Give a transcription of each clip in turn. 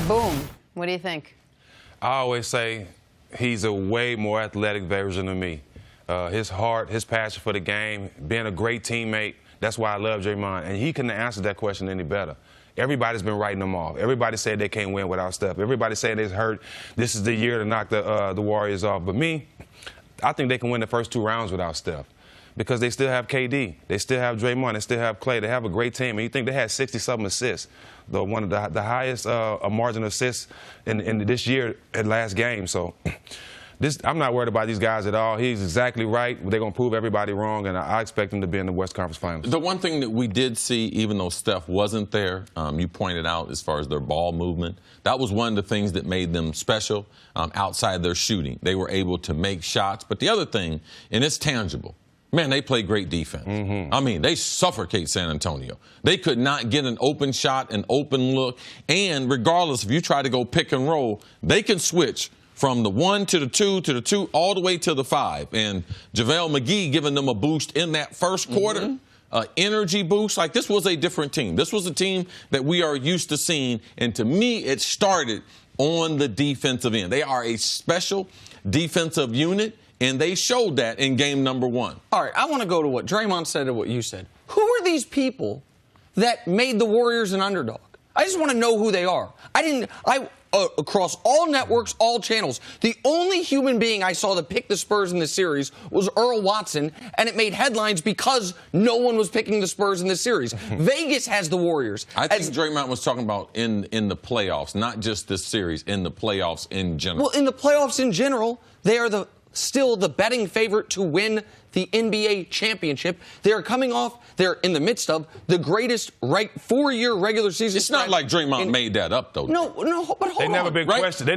Boom. What do you think? I always say he's a way more athletic version of me. His heart, his passion for the game, being a great teammate, that's why I love Draymond. And he couldn't answer that question any better. Everybody's been writing them off. Everybody said they can't win without Steph. Everybody said it's hurt. This is the year to knock the Warriors off. But me, I think they can win the first 2 rounds without Steph because they still have KD. They still have Draymond. They still have Clay. They have a great team. And you think they had 60-something assists, one of the highest margin of assists in this year at last game. So I'm not worried about these guys at all. He's exactly right. They're going to prove everybody wrong, and I expect them to be in the West Conference Finals. The one thing that we did see, even though Steph wasn't there, you pointed out as far as their ball movement, that was one of the things that made them special outside their shooting. They were able to make shots. But the other thing, and it's tangible, man, they play great defense. I mean, they suffocate San Antonio. They could not get an open shot, an open look, and regardless, if you try to go pick and roll, they can switch from the 1 to the 2 to the 2 all the way to the 5. And JaVale McGee giving them a boost in that first quarter, energy boost. Like, this was a different team. This was a team that we are used to seeing. And to me, it started on the defensive end. They are a special defensive unit, and they showed that in game number 1. All right, I want to go to what Draymond said and what you said. Who are these people that made the Warriors an underdog? I just want to know who they are. Across all networks, all channels, the only human being I saw that picked the Spurs in this series was Earl Watson, and it made headlines because no one was picking the Spurs in this series. Vegas has the Warriors. I think Draymond was talking about in the playoffs, not just this series, in the playoffs in general. Well, in the playoffs in general, they are still the betting favorite to win the NBA championship. They're in the midst of the greatest 4-year regular season. It's not like Draymond made that up, though. No, but hold on. They've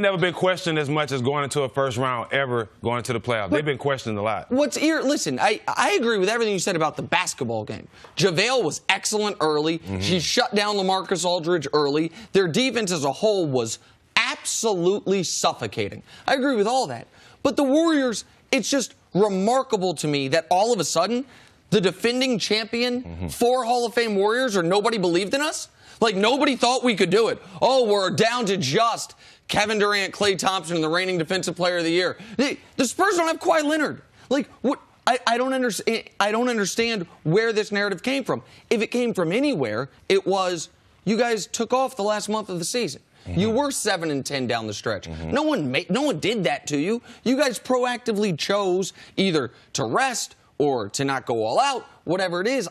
never been questioned as much as going into a first round ever going into the playoffs. They've been questioned a lot. Listen, I agree with everything you said about the basketball game. JaVale was excellent early. She shut down LaMarcus Aldridge early. Their defense as a whole was absolutely suffocating. I agree with all that. But the Warriors, it's just remarkable to me that all of a sudden, the defending champion, 4 Hall of Fame Warriors, or nobody believed in us? Like, nobody thought we could do it. Oh, we're down to just Kevin Durant, Klay Thompson, the reigning Defensive Player of the Year. The Spurs don't have Kawhi Leonard. Like, what? I don't understand where this narrative came from. If it came from anywhere, it was you guys took off the last month of the season. You were 7-10 down the stretch. No one did that to you. You guys proactively chose either to rest or to not go all out, whatever it is.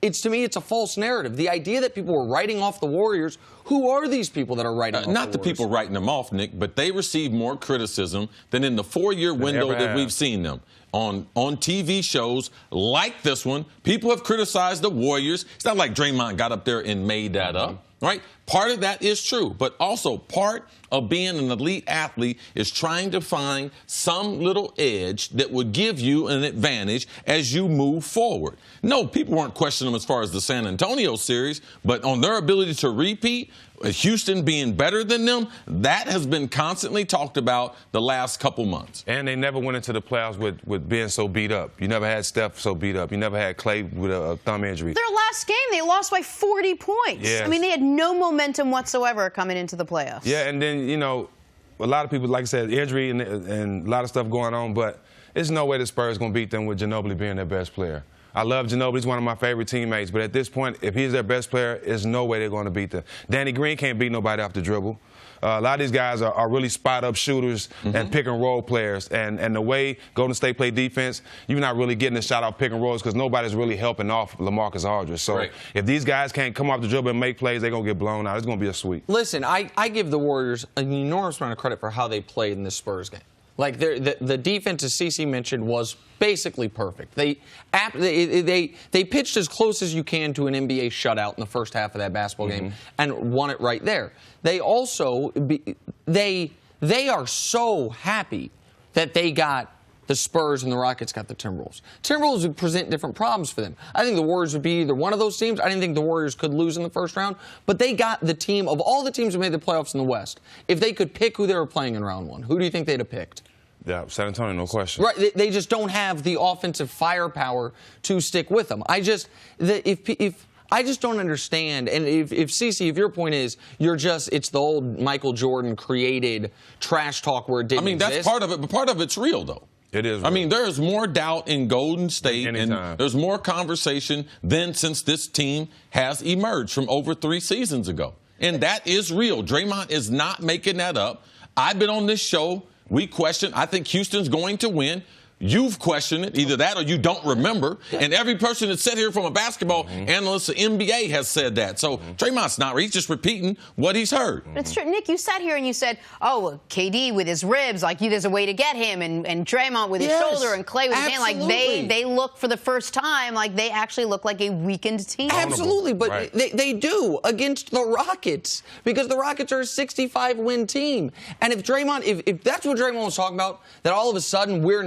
To me, it's a false narrative. The idea that people were writing off the Warriors, who are these people that are writing off Not the people writing them off, Nick, but they received more criticism than in the 4-year window that we've seen them. On TV shows like this one, people have criticized the Warriors. It's not like Draymond got up there and made that up. Right? Part of that is true, but also part of being an elite athlete is trying to find some little edge that would give you an advantage as you move forward. No, people weren't questioning them as far as the San Antonio series, but on their ability to repeat, Houston being better than them, that has been constantly talked about the last couple months. And they never went into the playoffs with being so beat up. You never had Steph so beat up. You never had Clay with a thumb injury. Their last game, they lost by 40 points. Yes. I mean, they had no momentum whatsoever coming into the playoffs. Yeah, and then, a lot of people, like I said, injury and a lot of stuff going on, but there's no way the Spurs going to beat them with Ginobili being their best player. I love Ginobili. He's one of my favorite teammates. But at this point, if he's their best player, there's no way they're going to beat them. Danny Green can't beat nobody off the dribble. A lot of these guys are really spot-up shooters and pick-and-roll players. And the way Golden State play defense, you're not really getting a shot out pick-and-rolls because nobody's really helping off LaMarcus Aldridge. So if these guys can't come off the dribble and make plays, they're going to get blown out. It's going to be a sweep. Listen, I give the Warriors an enormous amount of credit for how they played in this Spurs game. Like, the defense, as Cece mentioned, was basically perfect. They pitched as close as you can to an NBA shutout in the first half of that basketball game and won it right there. They also they are so happy that they got the Spurs and the Rockets got the Timberwolves. Timberwolves would present different problems for them. I think the Warriors would be either one of those teams. I didn't think the Warriors could lose in the first round, but they got the team of all the teams that made the playoffs in the West. If they could pick who they were playing in round 1, who do you think they'd have picked? Yeah, San Antonio, no question. Right, they just don't have the offensive firepower to stick with them. I just don't understand. And if Cece, if your point is it's the old Michael Jordan created trash talk where it didn't exist. That's part of it, but part of it's real, though. It is real. I mean, there's more doubt in Golden State, Anytime. and there's more conversation than since this team has emerged from over 3 seasons ago. And that is real. Draymond is not making that up. I've been on this show. We question. I think Houston's going to win. You've questioned it, either that or you don't remember. And every person that sat here from a basketball analyst, the NBA, has said that. So Draymond's not. He's just repeating what he's heard. But it's true. Nick, you sat here and you said, oh, KD with his ribs, like there's a way to get him, and Draymond with his shoulder, and Clay with his hand. Like they look for the first time, like they actually look like a weakened team. Absolutely, but they do against the Rockets, because the Rockets are a 65-win team. And if that's what Draymond was talking about, that all of a sudden we're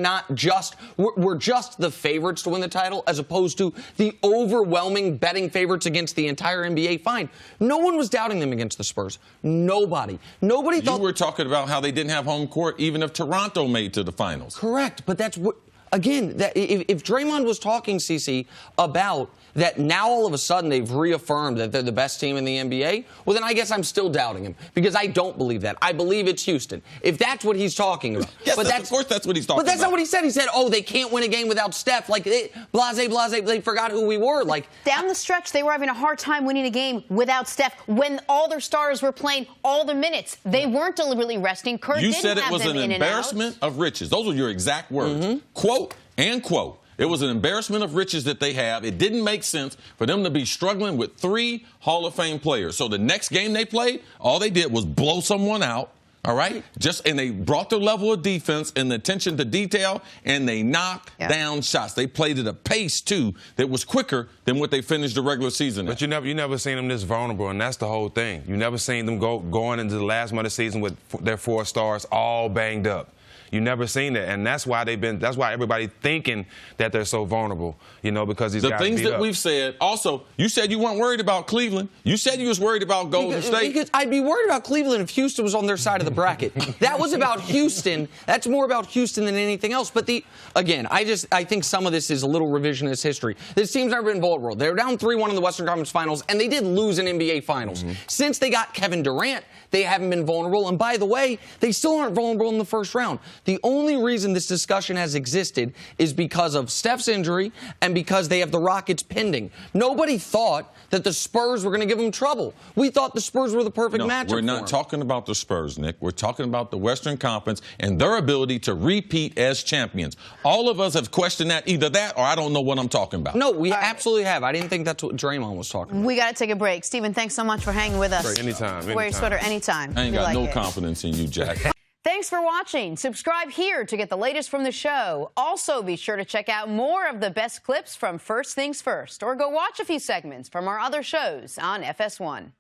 just the favorites to win the title, as opposed to the overwhelming betting favorites against the entire NBA. Fine. No one was doubting them against the Spurs. Nobody thought. You were talking about how they didn't have home court even if Toronto made to the finals. Correct, but that's what. Again, if Draymond was talking, CC, about that now all of a sudden they've reaffirmed that they're the best team in the NBA, well, then I guess I'm still doubting him, because I don't believe that. I believe it's Houston. If that's what he's talking about. Yes, of course that's what he's talking about. But that's not what he said. He said, oh, they can't win a game without Steph. Like, blase, they forgot who we were. Like, down the stretch, they were having a hard time winning a game without Steph when all their stars were playing all the minutes. They weren't deliberately resting. Kerr You didn't said it have was them an in and out. embarrassment of riches. Those were your exact words. Quote and quote. It was an embarrassment of riches that they have. It didn't make sense for them to be struggling with 3 Hall of Fame players. So the next game they played, all they did was blow someone out. All right? And they brought their level of defense and the attention to detail, and they knocked down shots. They played at a pace, too, that was quicker than what they finished the regular season at. But you never seen them this vulnerable, and that's the whole thing. You never seen them going into the last month of the season with their 4 stars all banged up. You never seen that, and that's why everybody thinking that they're so vulnerable, because these guys things beat that up. we've said. Also, you said you weren't worried about Cleveland. You said you was worried about Golden State. Because I'd be worried about Cleveland if Houston was on their side of the bracket. That was about Houston. That's more about Houston than anything else. But I think some of this is a little revisionist history. This team's never been vulnerable. They were down 3-1 in the Western Conference Finals, and they did lose in NBA Finals. Since they got Kevin Durant, they haven't been vulnerable. And by the way, they still aren't vulnerable in the first round. The only reason this discussion has existed is because of Steph's injury and because they have the Rockets pending. Nobody thought that the Spurs were going to give them trouble. We thought the Spurs were the perfect matchup. We're not talking about the Spurs, Nick. We're talking about the Western Conference and their ability to repeat as champions. All of us have questioned that, either that or I don't know what I'm talking about. No, we absolutely have. I didn't think that's what Draymond was talking about. We got to take a break. Stephen, thanks so much for hanging with us. Great. Anytime. Wear your sweater anytime. I ain't got no confidence in you, Jack. Thanks for watching. Subscribe here to get the latest from the show. Also, be sure to check out more of the best clips from First Things First, or go watch a few segments from our other shows on FS1.